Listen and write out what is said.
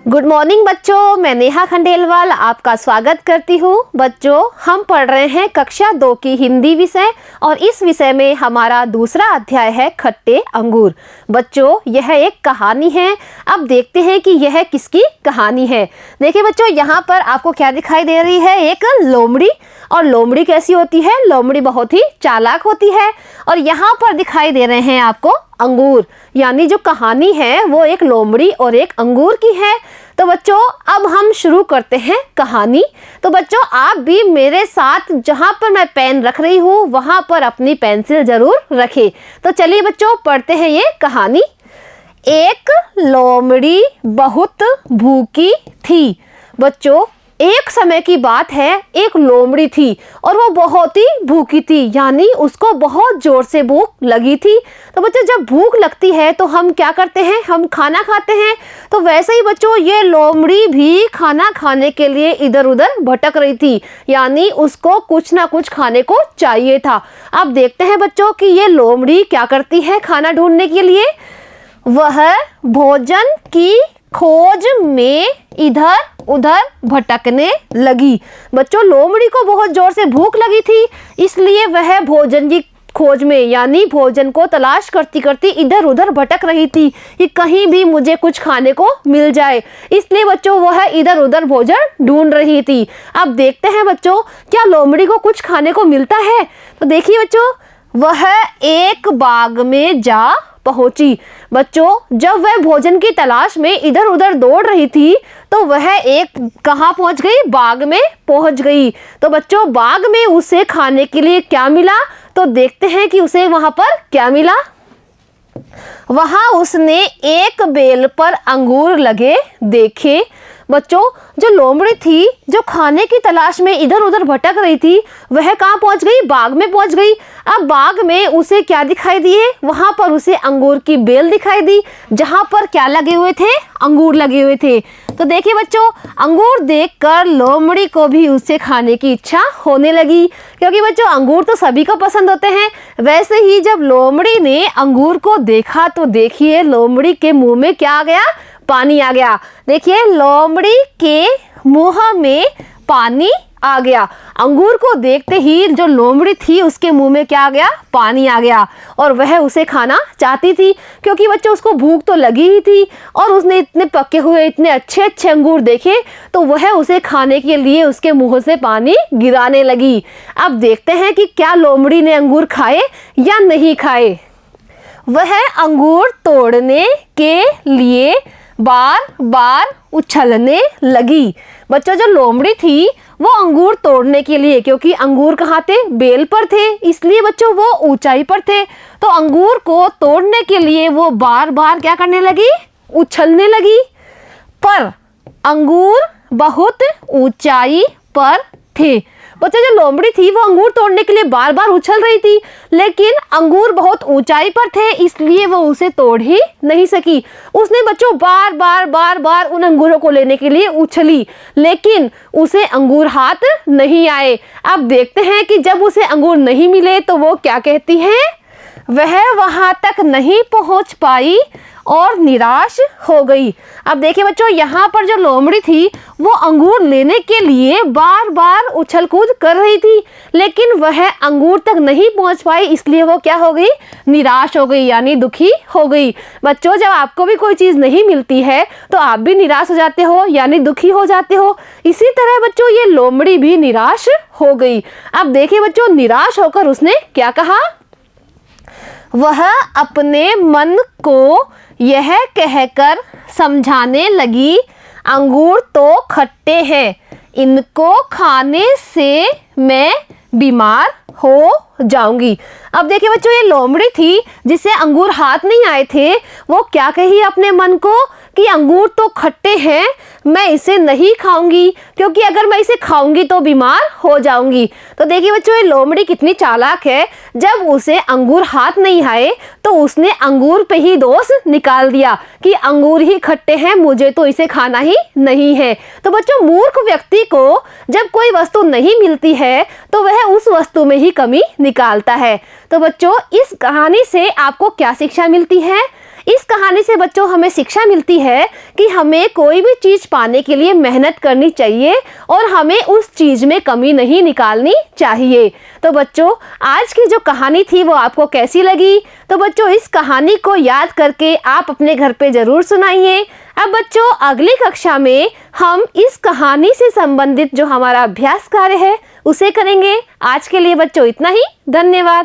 Good morning बच्चों, मैं नेहा खंडेलवाल आपका स्वागत करती हूँ। बच्चों, हम पढ़ रहे हैं कक्षा 2 की हिंदी विषय और इस विषय में हमारा दूसरा अध्याय है खट्टे अंगूर। बच्चों, यह एक कहानी है। अब देखते हैं कि यह किसकी कहानी है। देखिए बच्चों, यहाँ पर आपको क्या दिखाई दे रही है, एक लोमड़ी। और लोमड़ी कैसी होती है? लोमड़ी बहुत ही चालाक होती है। और यहाँ पर दिखाई दे रहे हैं आपको अंगूर, यानी जो कहानी है वो एक लोमड़ी और एक अंगूर की है। तो बच्चों, अब हम शुरू करते हैं कहानी। तो बच्चों, आप भी मेरे साथ जहाँ पर मैं पेन रख रही हूँ वहाँ पर अपनी पेंसिल जरूर रखें। तो चलिए बच्चों, पढ़ते हैं ये कहानी। एक लोमड़ी बहुत भूखी थी। बच्चों, एक समय की बात है, एक लोमड़ी थी और वो बहुत ही भूखी थी, यानी उसको बहुत जोर से भूख लगी थी। तो बच्चों, जब भूख लगती है तो हम क्या करते हैं? हम खाना खाते हैं। तो वैसे ही बच्चों, ये लोमड़ी भी खाना खाने के लिए इधर उधर भटक रही थी, यानी उसको कुछ ना कुछ खाने को चाहिए था। अब देखते हैं बच्चों कि ये लोमड़ी क्या करती है खाना ढूंढने के लिए। वह भोजन की खोज में इधर उधर भटकने लगी। बच्चों, लोमड़ी को बहुत जोर से भूख लगी थी, इसलिए वह भोजन की खोज में, यानी भोजन को तलाश करती करती इधर उधर भटक रही थी कि कहीं भी मुझे कुछ खाने को मिल जाए। इसलिए बच्चों, वह इधर उधर भोजन ढूंढ रही थी। अब देखते हैं बच्चों, क्या लोमड़ी को कुछ खाने को मिलता है। तो देखिए बच्चों, वह एक बाग में जा पहुंची। बच्चों, जब वह भोजन की तलाश में इधर उधर दौड़ रही थी तो वह एक कहाँ पहुंच गई? बाग में पहुंच गई। तो बच्चों, बाग में उसे खाने के लिए क्या मिला? तो देखते हैं कि उसे वहां पर क्या मिला। वहां उसने एक बेल पर अंगूर लगे देखे। बच्चों, जो लोमड़ी थी, जो खाने की तलाश में इधर उधर भटक रही थी, वह कहाँ पहुंच गई? बाग में पहुंच गई। अब बाग में उसे क्या दिखाई दिए? वहां पर उसे अंगूर की बेल दिखाई दी, जहां पर क्या लगे हुए थे? अंगूर लगे हुए थे। तो देखिए बच्चों, अंगूर देखकर लोमड़ी को भी उसे खाने की इच्छा होने लगी, क्योंकि बच्चों अंगूर तो सभी को पसंद होते हैं। वैसे ही जब लोमड़ी ने अंगूर को देखा तो देखिए लोमड़ी के मुंह में क्या आ गया? पानी आ गया। देखिए, लोमड़ी के मुंह में पानी आ गया। अंगूर को देखते ही जो लोमड़ी थी उसके मुंह में क्या आ गया? पानी आ गया। और वह उसे खाना चाहती थी, क्योंकि बच्चों उसको भूख तो लगी ही थी और उसने इतने पके हुए इतने अच्छे अच्छे अंगूर देखे तो वह उसे खाने के लिए उसके मुंह से पानी गिराने लगी। अब देखते हैं कि क्या लोमड़ी ने अंगूर खाए या नहीं खाए। वह अंगूर तोड़ने के लिए बार बार उछलने लगी। बच्चों, जो लोमड़ी थी वो अंगूर तोड़ने के लिए, क्योंकि अंगूर कहाँ थे? बेल पर थे, इसलिए बच्चों वो ऊंचाई पर थे। तो अंगूर को तोड़ने के लिए वो बार बार क्या करने लगी? उछलने लगी। पर अंगूर बहुत ऊंचाई पर थे। बच्चों, जो लोमड़ी थी वो अंगूर तोड़ने के लिए बार बार उछल रही थी, लेकिन अंगूर बहुत ऊंचाई पर थे, इसलिए वो उसे तोड़ ही नहीं सकी। उसने बच्चों बार बार उन अंगूरों को लेने के लिए उछली, लेकिन उसे अंगूर हाथ नहीं आए। अब देखते हैं कि जब उसे अंगूर नहीं मिले तो वो क्या कहती है। वह वहां तक नहीं पहुंच पाई और निराश हो गई। अब देखिए बच्चों, यहाँ पर जो लोमड़ी थी वो अंगूर लेने के लिए बार बार उछल कूद कर रही थी, लेकिन वह अंगूर तक नहीं पहुँच पाई, इसलिए वो क्या हो गई? निराश हो गई, यानी दुखी हो गई। बच्चों, जब आपको भी कोई चीज़ नहीं मिलती है तो आप भी निराश हो जाते हो, यानी दुखी हो जाते हो। इसी तरह बच्चों ये लोमड़ी भी निराश हो गई। अब देखिए बच्चों, निराश होकर उसने क्या कहा। वह अपने मन को यह कहकर समझाने लगी, अंगूर तो खट्टे हैं, इनको खाने से मैं बीमार हो जाऊंगी। अब देखिए बच्चों, ये लोमड़ी थी जिसे अंगूर हाथ नहीं आए थे, वो क्या कही अपने मन को कि अंगूर तो खट्टे हैं, मैं इसे नहीं खाऊंगी, क्योंकि अगर मैं इसे खाऊंगी तो बीमार हो जाऊंगी। तो देखिए बच्चों, ये लोमड़ी कितनी चालाक है। जब उसे अंगूर हाथ नहीं आए तो उसने अंगूर पे ही दोष निकाल दिया कि अंगूर ही खट्टे हैं, मुझे तो इसे खाना ही नहीं है। तो बच्चों, मूर्ख व्यक्ति को जब कोई वस्तु नहीं मिलती है तो वह उस वस्तु में ही कमी निकालता है। तो बच्चों, इस कहानी से आपको क्या शिक्षा मिलती है? इस कहानी से बच्चों हमें शिक्षा मिलती है कि हमें कोई भी चीज़ पाने के लिए मेहनत करनी चाहिए और हमें उस चीज़ में कमी नहीं निकालनी चाहिए। तो बच्चों आज की जो कहानी थी वो आपको कैसी लगी? तो बच्चों इस कहानी को याद करके आप अपने घर पे ज़रूर सुनाइए। अब बच्चों अगली कक्षा में हम इस कहानी से संबंधित जो हमारा अभ्यास कार्य है उसे करेंगे। आज के लिए बच्चों इतना ही। धन्यवाद।